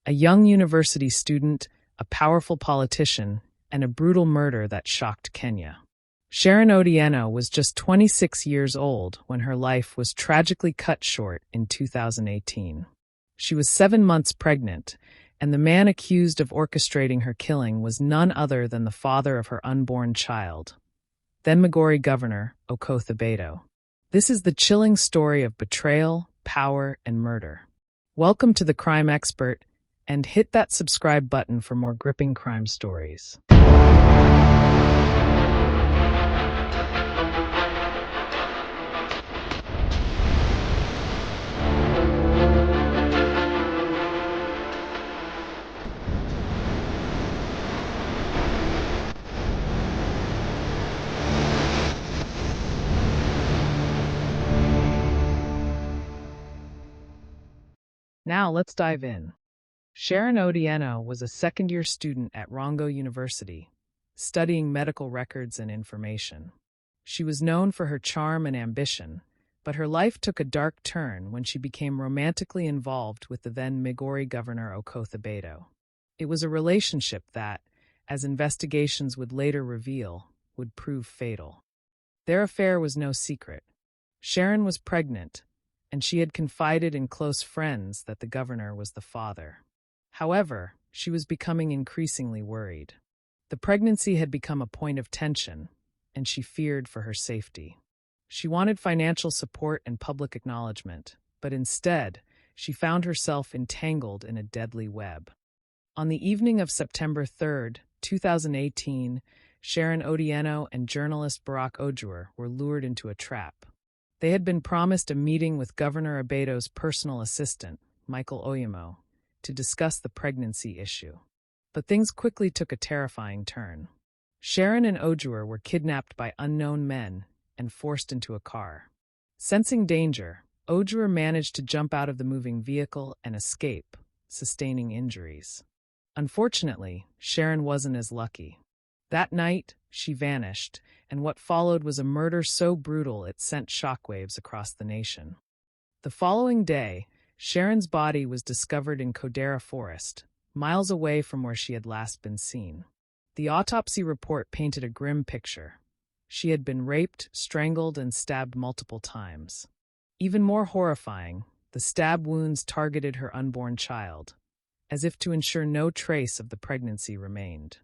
a young university student, a powerful politician, and a brutal murder that shocked Kenya. Sharon Otieno was just 26 years old when her life was tragically cut short in 2018. She was 7 months pregnant, and the man accused of orchestrating her killing was none other than the father of her unborn child, Then-Migori Governor Okoth Obado. This is the chilling story of betrayal, power, and murder. Welcome to The Crime Expert, and hit that subscribe button for more gripping crime stories. Now let's dive in. Sharon Otieno was a second-year student at Rongo University, studying medical records and information. She was known for her charm and ambition, but her life took a dark turn when she became romantically involved with the then-Migori Governor Okoth Obado. It was a relationship that, as investigations would later reveal, would prove fatal. Their affair was no secret. Sharon was pregnant, and she had confided in close friends that the governor was the father. However, she was becoming increasingly worried. The pregnancy had become a point of tension, and she feared for her safety. She wanted financial support and public acknowledgement, but instead, she found herself entangled in a deadly web. On the evening of September 3, 2018, Sharon Otieno and journalist Barack Ojwuor were lured into a trap. They had been promised a meeting with Governor Obado's personal assistant, Michael Oyemo, to discuss the pregnancy issue. But things quickly took a terrifying turn. Sharon and Ojwuor were kidnapped by unknown men and forced into a car. Sensing danger, Ojwuor managed to jump out of the moving vehicle and escape, sustaining injuries. Unfortunately, Sharon wasn't as lucky. That night, she vanished, and what followed was a murder so brutal it sent shockwaves across the nation. The following day, Sharon's body was discovered in Kodera Forest, miles away from where she had last been seen. The autopsy report painted a grim picture. She had been raped, strangled, and stabbed multiple times. Even more horrifying, the stab wounds targeted her unborn child, as if to ensure no trace of the pregnancy remained.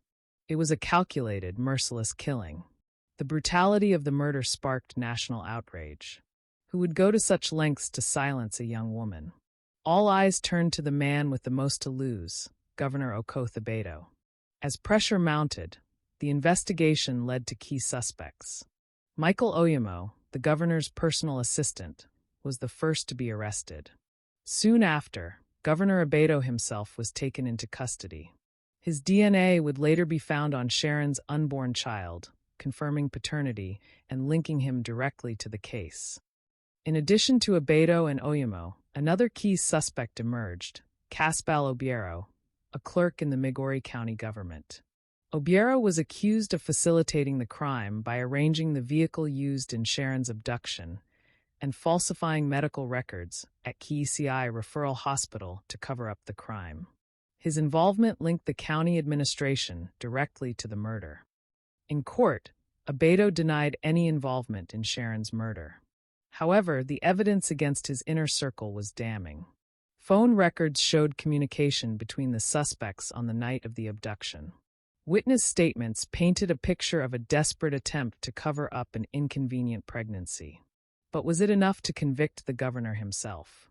It was a calculated, merciless killing. The brutality of the murder sparked national outrage. Who would go to such lengths to silence a young woman? All eyes turned to the man with the most to lose, Governor Okoth Obado. As pressure mounted, the investigation led to key suspects. Michael Oyemo, the governor's personal assistant, was the first to be arrested. Soon after, Governor Obado himself was taken into custody. His DNA would later be found on Sharon's unborn child, confirming paternity and linking him directly to the case. In addition to Obado and Oyemo, another key suspect emerged, Caspal Obiero, a clerk in the Migori County government. Obiero was accused of facilitating the crime by arranging the vehicle used in Sharon's abduction and falsifying medical records at KCI Referral Hospital to cover up the crime. His involvement linked the county administration directly to the murder. In court, Obado denied any involvement in Sharon's murder. However, the evidence against his inner circle was damning. Phone records showed communication between the suspects on the night of the abduction. Witness statements painted a picture of a desperate attempt to cover up an inconvenient pregnancy. But was it enough to convict the governor himself?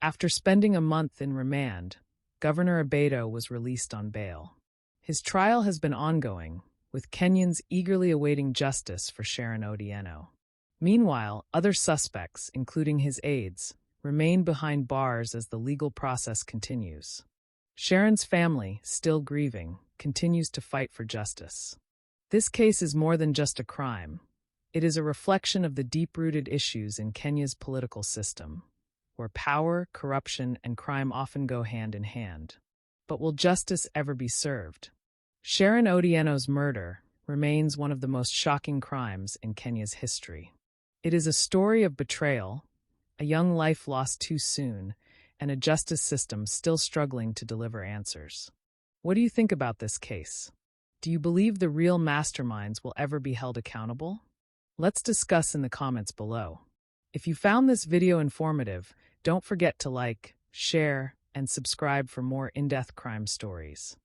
After spending a month in remand, Governor Obado was released on bail. His trial has been ongoing, with Kenyans eagerly awaiting justice for Sharon Otieno. Meanwhile, other suspects, including his aides, remain behind bars as the legal process continues. Sharon's family, still grieving, continues to fight for justice. This case is more than just a crime. It is a reflection of the deep-rooted issues in Kenya's political system, where power, corruption, and crime often go hand in hand. But will justice ever be served? Sharon Otieno's murder remains one of the most shocking crimes in Kenya's history. It is a story of betrayal, a young life lost too soon, and a justice system still struggling to deliver answers. What do you think about this case? Do you believe the real masterminds will ever be held accountable? Let's discuss in the comments below. If you found this video informative, don't forget to like, share, and subscribe for more in-depth crime stories.